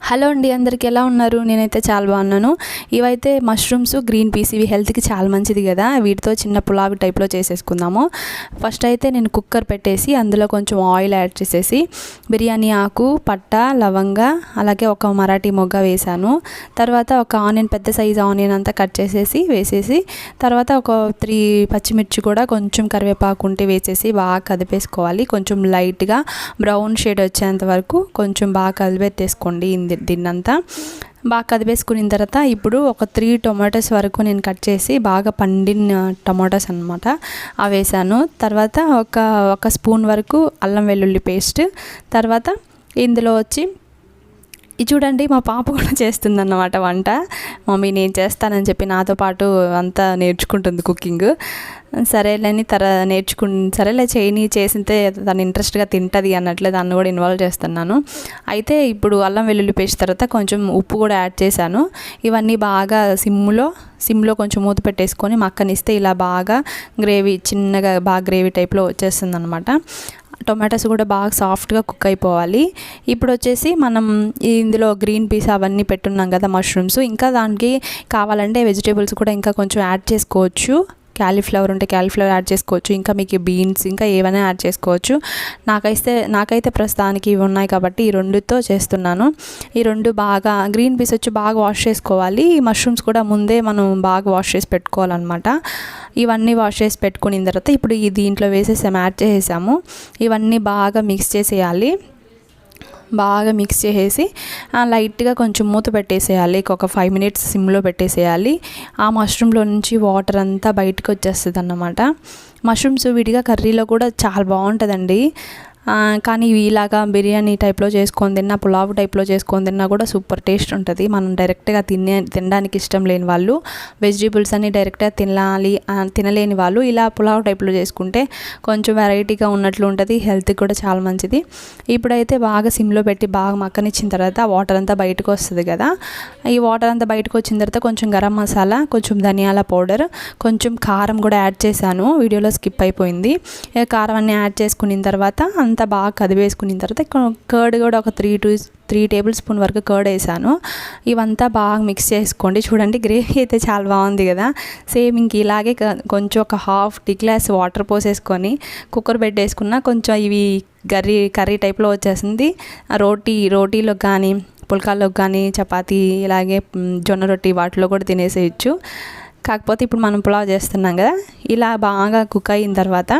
Hello అండి, అందరికీ ఎలా ఉన్నారు? నేనైతే చాలా బాగున్నాను. ఇవైతే మష్రూమ్స్, గ్రీన్ పీస్, ఇవి హెల్త్కి చాలా మంచిది కదా. వీటితో చిన్న పులావ్ టైప్లో చేసేసుకుందాము. ఫస్ట్ అయితే నేను కుక్కర్ పెట్టేసి అందులో కొంచెం ఆయిల్ యాడ్ చేసేసి బిర్యానీ ఆకు, పట్ట, లవంగ, అలాగే ఒక మరాఠీ మొగ్గ వేసాను. తర్వాత ఒక ఆనియన్, పెద్ద సైజు ఆనియన్ అంతా కట్ చేసేసి వేసేసి, తర్వాత ఒక 3 పచ్చిమిర్చి కూడా కొంచెం కరివేపాకు ఉంటే వేసేసి బాగా కదిపేసుకోవాలి. కొంచెం లైట్గా బ్రౌన్ షేడ్ వచ్చేంత వరకు కొంచెం బాగా కలిపెట్టేసుకోండి. దీన్నంతా బాగా కదిపేసుకున్న తర్వాత ఇప్పుడు ఒక 3 టొమాటోస్ వరకు నేను కట్ చేసి బాగా పండిన టొమాటోస్ అనమాట అవి వేసాను. తర్వాత ఒక స్పూన్ వరకు అల్లం వెల్లుల్లి పేస్ట్. తర్వాత ఇందులో వచ్చి ఇది చూడండి, మా పాప కూడా చేస్తుందన్నమాట వంట. మమ్మీ నేను చేస్తానని చెప్పి నాతో పాటు అంతా నేర్చుకుంటుంది కుకింగ్. సరేలేని సరేలే చేసింటే తను ఇంట్రెస్ట్గా తింటుంది అన్నట్లే దాన్ని కూడా ఇన్వాల్వ్ చేస్తున్నాను. అయితే ఇప్పుడు అల్లం వెల్లుల్లి పేస్ట్ తర్వాత కొంచెం ఉప్పు కూడా యాడ్ చేశాను. ఇవన్నీ బాగా సిమ్లో కొంచెం మూత పెట్టేసుకొని మక్కనిస్తే ఇలా బాగా చిన్నగా బాగా గ్రేవీ టైప్లో వచ్చేస్తుంది అనమాట. టొమాటోస్ కూడా బాగా సాఫ్ట్గా కుక్ అయిపోవాలి. ఇప్పుడు వచ్చేసి మనం ఇందులో గ్రీన్ పీస్ అవన్నీ పెట్టున్నాం కదా, మష్రూమ్స్, ఇంకా దానికి కావాలంటే వెజిటేబుల్స్ కూడా ఇంకా కొంచెం యాడ్ చేసుకోవచ్చు. క్యాలీఫ్లవర్ ఉంటే క్యాలీఫ్లవర్ యాడ్ చేసుకోవచ్చు, ఇంకా మీకు బీన్స్ ఇంకా ఏమైనా యాడ్ చేసుకోవచ్చు. నాకైతే ప్రస్తుతానికి ఇవి ఉన్నాయి కాబట్టి ఈ రెండుతో చేస్తున్నాను. ఈ రెండు బాగా గ్రీన్ పీస్ వచ్చి బాగా వాష్ చేసుకోవాలి. ఈ మష్రూమ్స్ కూడా ముందే మనం బాగా వాష్ చేసి పెట్టుకోవాలన్నమాట. ఇవన్నీ వాష్ చేసి పెట్టుకున్న తర్వాత ఇప్పుడు దీంట్లో యాడ్ చేసేసాము. ఇవన్నీ బాగా మిక్స్ చేసేయాలి. బాగా మిక్స్ చేసేసి లైట్గా కొంచెం మూత పెట్టేసేయాలి. ఒక 5 మినిట్స్ సిమ్లో పెట్టేసేయాలి. ఆ మష్రూమ్లో నుంచి వాటర్ అంతా బయటకు వచ్చేస్తుంది అన్నమాట. మష్రూమ్స్ విడిగా కర్రీలో కూడా చాలా బాగుంటుందండి. కానీ ఇలాగా బిర్యానీ టైప్లో చేసుకొని తిన్నా, పులావ్ టైప్లో చేసుకొని తిన్నా కూడా సూపర్ టేస్ట్ ఉంటుంది. మనం డైరెక్ట్గా తినడానికి ఇష్టం లేని వాళ్ళు, వెజిటేబుల్స్ అన్ని డైరెక్ట్గా తినలేని వాళ్ళు ఇలా పులావ్ టైప్లో చేసుకుంటే కొంచెం వెరైటీగా ఉన్నట్లు ఉంటుంది. హెల్త్కి కూడా చాలా మంచిది. ఇప్పుడైతే బాగా సిమ్లో పెట్టి బాగా మక్కనిచ్చిన తర్వాత వాటర్ అంతా బయటకు వస్తుంది కదా. ఈ వాటర్ అంతా బయటకు వచ్చిన తర్వాత కొంచెం గరం మసాలా, కొంచెం ధనియాల పౌడర్, కొంచెం కారం కూడా యాడ్ చేశాను. వీడియోలో స్కిప్ అయిపోయింది. కారం అన్నీ యాడ్ చేసుకున్న తర్వాత అంతా బాగా కదివేసుకున్న తర్వాత కర్డ్ కూడా ఒక 3 టేబుల్ స్పూన్ వరకు కర్డ్ వేసాను. ఇవంతా బాగా మిక్స్ చేసుకోండి. చూడండి, గ్రేవీ అయితే చాలా బాగుంది కదా. సేమ్ ఇంక ఇలాగే కొంచెం ఒక ½ టీ గ్లాస్ వాటర్ పోసేసుకొని కుక్కర్ పెట్టేసుకున్న కొంచెం ఇవి కర్రీ టైప్లో వచ్చేసింది. రోటీలో కానీ, పుల్కాల్లోకి కానీ, చపాతీ, ఇలాగే జొన్న రొట్టి వాటిలో కూడా తినేసేయచ్చు. కాకపోతే ఇప్పుడు మనం పులావ్ చేస్తున్నాం కదా, ఇలా బాగా కుక్ అయిన తర్వాత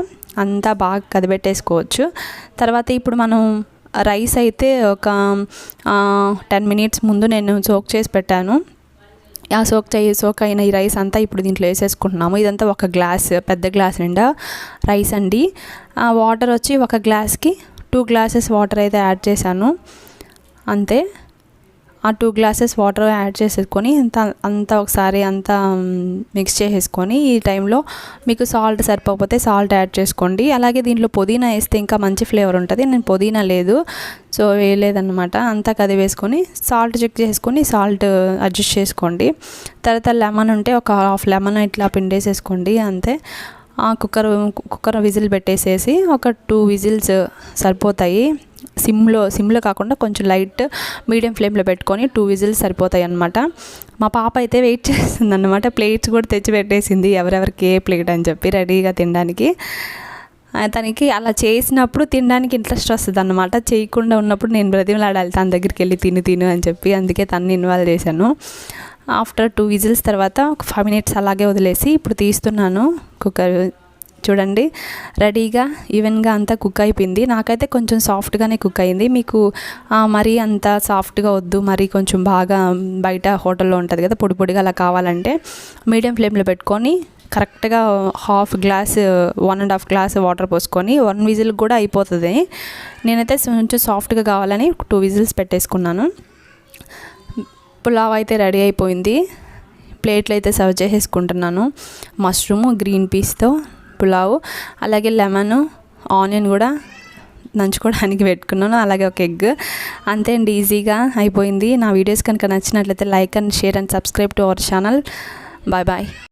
అంతా బాగా కదిపెట్టేసుకోవచ్చు. తర్వాత ఇప్పుడు మనం రైస్ అయితే ఒక 10 మినిట్స్ ముందు నేను సోక్ చేసి పెట్టాను. ఆ సోక్ అయిన ఈ రైస్ అంతా ఇప్పుడు దీంట్లో వేసేసుకుంటున్నాము. ఇదంతా ఒక పెద్ద గ్లాస్ నిండా రైస్ అండి. వాటర్ వచ్చి ఒక గ్లాస్కి 2 గ్లాసెస్ వాటర్ అయితే యాడ్ చేశాను అంతే. ఆ 2 గ్లాసెస్ వాటర్ యాడ్ చేసేసుకొని అంతా ఒకసారి అంతా మిక్స్ చేసేసుకొని ఈ టైంలో మీకు సాల్ట్ సరిపోతే సాల్ట్ యాడ్ చేసుకోండి. అలాగే దీంట్లో పుదీనా వేస్తే ఇంకా మంచి ఫ్లేవర్ ఉంటుంది. నేను పుదీనా లేదు, సో వేయలేదన్నమాట. అంతా కదివేసుకొని సాల్ట్ చెక్ చేసుకొని సాల్ట్ అడ్జస్ట్ చేసుకోండి. తర్వాత లెమన్ ఉంటే ఒక ½ లెమన్ ఇట్లా పిండేసేసుకోండి అంతే. కుక్కర్ విజిల్ పెట్టేసేసి ఒక 2 విజిల్స్ సరిపోతాయి. సిమ్లో కాకుండా కొంచెం లైట్ మీడియం ఫ్లేమ్లో పెట్టుకొని 2 విజిల్స్ సరిపోతాయి అన్నమాట. మా పాప అయితే వెయిట్ చేస్తుంది అన్నమాట. ప్లేట్స్ కూడా తెచ్చి పెట్టేసింది, ఎవరెవరికి ఏ ప్లేట్ అని చెప్పి రెడీగా తినడానికి. తనకి అలా చేసినప్పుడు తినడానికి ఇంట్రెస్ట్ వస్తుంది అన్నమాట. చేయకుండా ఉన్నప్పుడు నేను బ్రతిమలాడాలి తన దగ్గరికి వెళ్ళి తిను అని చెప్పి. అందుకే తనని ఇన్వాల్వ్ చేశాను. ఆఫ్టర్ 2 విజిల్స్ తర్వాత ఒక 5 మినిట్స్ అలాగే వదిలేసి ఇప్పుడు తీస్తున్నాను కుక్కర్. చూడండి, రెడీగా ఈవెన్గా అంతా కుక్ అయిపోయింది. నాకైతే కొంచెం సాఫ్ట్గానే కుక్ అయింది. మీకు మరీ అంత సాఫ్ట్గా వద్దు, మరీ కొంచెం బాగా బయట హోటల్లో ఉంటుంది కదా పొడిగా అలా కావాలంటే మీడియం ఫ్లేమ్లో పెట్టుకొని కరెక్ట్గా 1.5 గ్లాస్ వాటర్ పోసుకొని 1 విజిల్ కూడా అయిపోతుంది. నేనైతే కొంచెం సాఫ్ట్గా కావాలని 2 విజిల్స్ పెట్టేసుకున్నాను. పులావ్ అయితే రెడీ అయిపోయింది. ప్లేట్లు అయితే సర్వ్ చేసేసుకుంటున్నాను. మష్రూమ్, గ్రీన్ పీస్తో పులావ్, అలాగే లెమన్, ఆనియన్ కూడా నంచుకోవడానికి పెట్టుకున్నాను, అలాగే ఒక ఎగ్. అంతే అండి, ఈజీగా అయిపోయింది. నా వీడియోస్ కనుక నచ్చినట్లయితే like and share and subscribe to our channel. Bye.